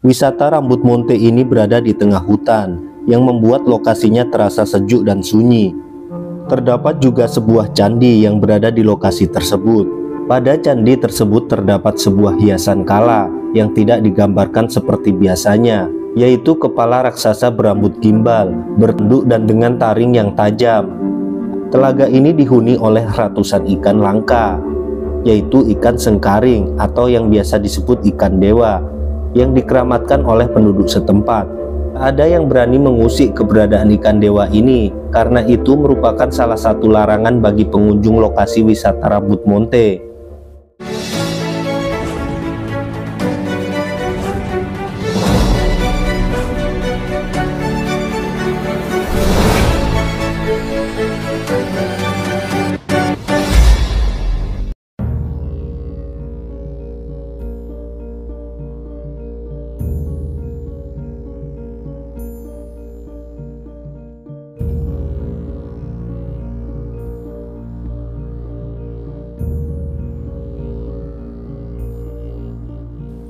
Wisata Rambut Monte ini berada di tengah hutan yang membuat lokasinya terasa sejuk dan sunyi. Terdapat juga sebuah candi yang berada di lokasi tersebut. Pada candi tersebut terdapat sebuah hiasan kala yang tidak digambarkan seperti biasanya, yaitu kepala raksasa berambut gimbal, bertanduk dan dengan taring yang tajam. Telaga ini dihuni oleh ratusan ikan langka, yaitu ikan sengkaring atau yang biasa disebut ikan dewa, yang dikeramatkan oleh penduduk setempat. Ada yang berani mengusik keberadaan ikan dewa ini karena itu merupakan salah satu larangan bagi pengunjung lokasi wisata Rambut Monte.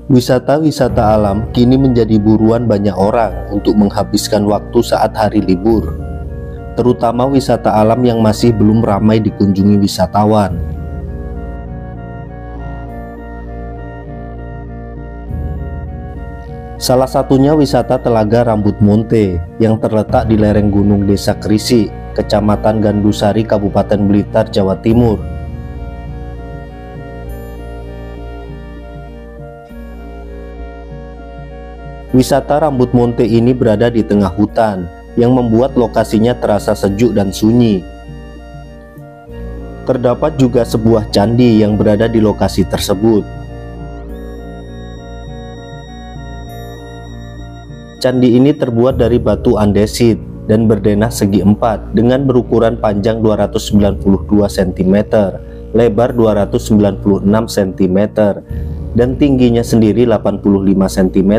Wisata-wisata alam kini menjadi buruan banyak orang untuk menghabiskan waktu saat hari libur, terutama wisata alam yang masih belum ramai dikunjungi wisatawan. Salah satunya wisata Telaga Rambut Monte yang terletak di lereng Gunung Desa Krisik, Kecamatan Gandusari, Kabupaten Blitar, Jawa Timur. Wisata Rambut Monte ini berada di tengah hutan yang membuat lokasinya terasa sejuk dan sunyi. Terdapat juga sebuah candi yang berada di lokasi tersebut. Candi ini terbuat dari batu andesit dan berdenah segi empat dengan berukuran panjang 292 cm, lebar 296 cm, dan tingginya sendiri 85 cm,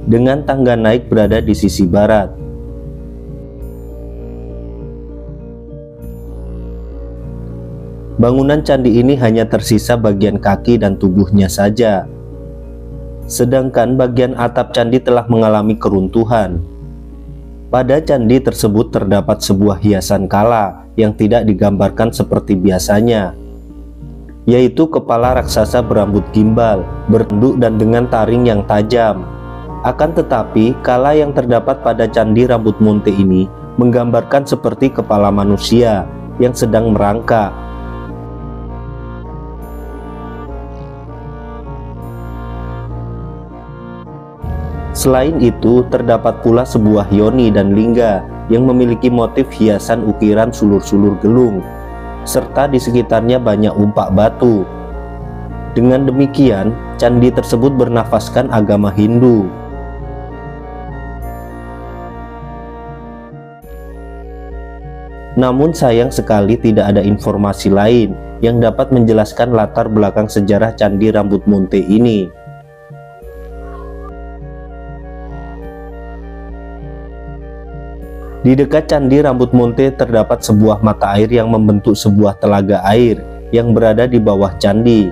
dengan tangga naik berada di sisi barat. Bangunan candi ini hanya tersisa bagian kaki dan tubuhnya saja, sedangkan bagian atap candi telah mengalami keruntuhan. Pada candi tersebut terdapat sebuah hiasan kala yang tidak digambarkan seperti biasanya, yaitu kepala raksasa berambut gimbal, bertanduk dan dengan taring yang tajam. Akan tetapi, kala yang terdapat pada Candi Rambut Monte ini menggambarkan seperti kepala manusia yang sedang merangkak. Selain itu, terdapat pula sebuah yoni dan lingga yang memiliki motif hiasan ukiran sulur-sulur gelung, serta di sekitarnya banyak umpak batu. Dengan demikian, candi tersebut bernafaskan agama Hindu. Namun sayang sekali tidak ada informasi lain yang dapat menjelaskan latar belakang sejarah Candi Rambut Monte ini. Di dekat Candi Rambut Monte terdapat sebuah mata air yang membentuk sebuah telaga air yang berada di bawah candi.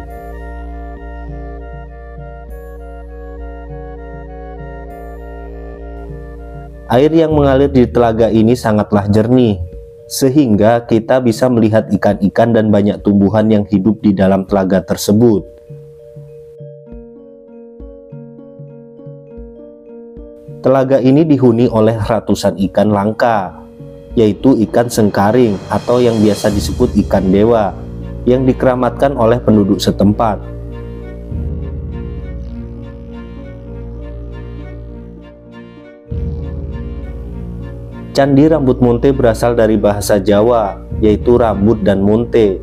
Air yang mengalir di telaga ini sangatlah jernih, sehingga kita bisa melihat ikan-ikan dan banyak tumbuhan yang hidup di dalam telaga tersebut. Telaga ini dihuni oleh ratusan ikan langka, yaitu ikan sengkaring atau yang biasa disebut ikan dewa, yang dikeramatkan oleh penduduk setempat. Candi Rambut Monte berasal dari bahasa Jawa, yaitu rambut dan monte.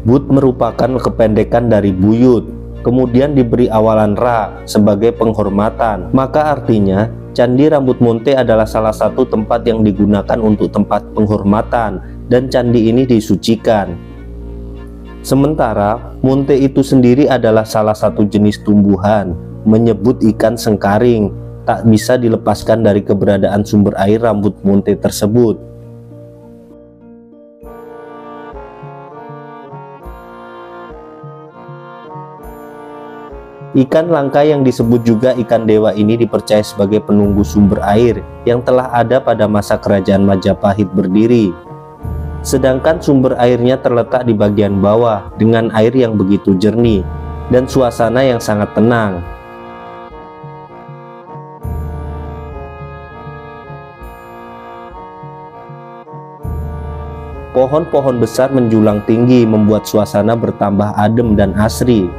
But merupakan kependekan dari buyut, kemudian diberi awalan ra sebagai penghormatan. Maka artinya, Candi Rambut Monte adalah salah satu tempat yang digunakan untuk tempat penghormatan, dan candi ini disucikan. Sementara, monte itu sendiri adalah salah satu jenis tumbuhan, menyebut ikan sengkaring, tak bisa dilepaskan dari keberadaan sumber air Rambut Monte tersebut. Ikan langka yang disebut juga ikan dewa ini dipercaya sebagai penunggu sumber air yang telah ada pada masa kerajaan Majapahit berdiri. Sedangkan sumber airnya terletak di bagian bawah dengan air yang begitu jernih dan suasana yang sangat tenang. Pohon-pohon besar menjulang tinggi membuat suasana bertambah adem dan asri.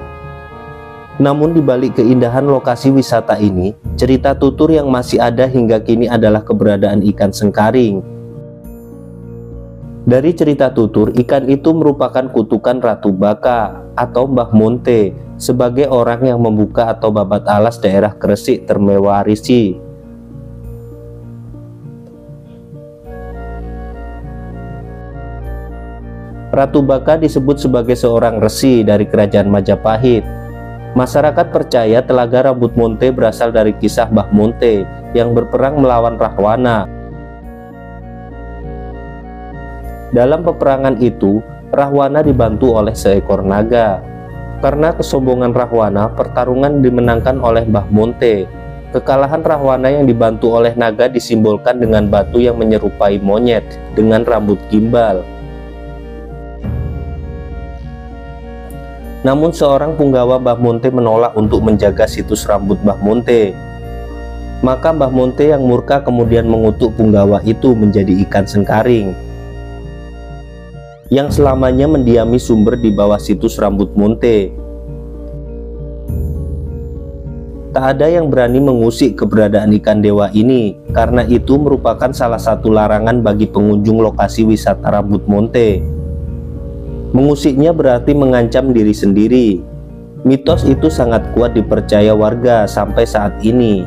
Namun di balik keindahan lokasi wisata ini, cerita tutur yang masih ada hingga kini adalah keberadaan ikan sengkaring. Dari cerita tutur, ikan itu merupakan kutukan Ratu Baka atau Mbah Monte sebagai orang yang membuka atau babat alas daerah Gresik Termewarisi. Ratu Baka disebut sebagai seorang resi dari kerajaan Majapahit. Masyarakat percaya Telaga Rambut Monte berasal dari kisah Mbah Monte yang berperang melawan Rahwana. Dalam peperangan itu, Rahwana dibantu oleh seekor naga. Karena kesombongan Rahwana, pertarungan dimenangkan oleh Mbah Monte. Kekalahan Rahwana yang dibantu oleh naga disimbolkan dengan batu yang menyerupai monyet dengan rambut gimbal. Namun seorang punggawa Mbah Monte menolak untuk menjaga situs rambut Mbah Monte. Maka Mbah Monte yang murka kemudian mengutuk punggawa itu menjadi ikan sengkaring yang selamanya mendiami sumber di bawah situs rambut Monte. Tak ada yang berani mengusik keberadaan ikan dewa ini karena itu merupakan salah satu larangan bagi pengunjung lokasi wisata rambut Monte. Mengusiknya berarti mengancam diri sendiri. Mitos itu sangat kuat dipercaya warga sampai saat ini.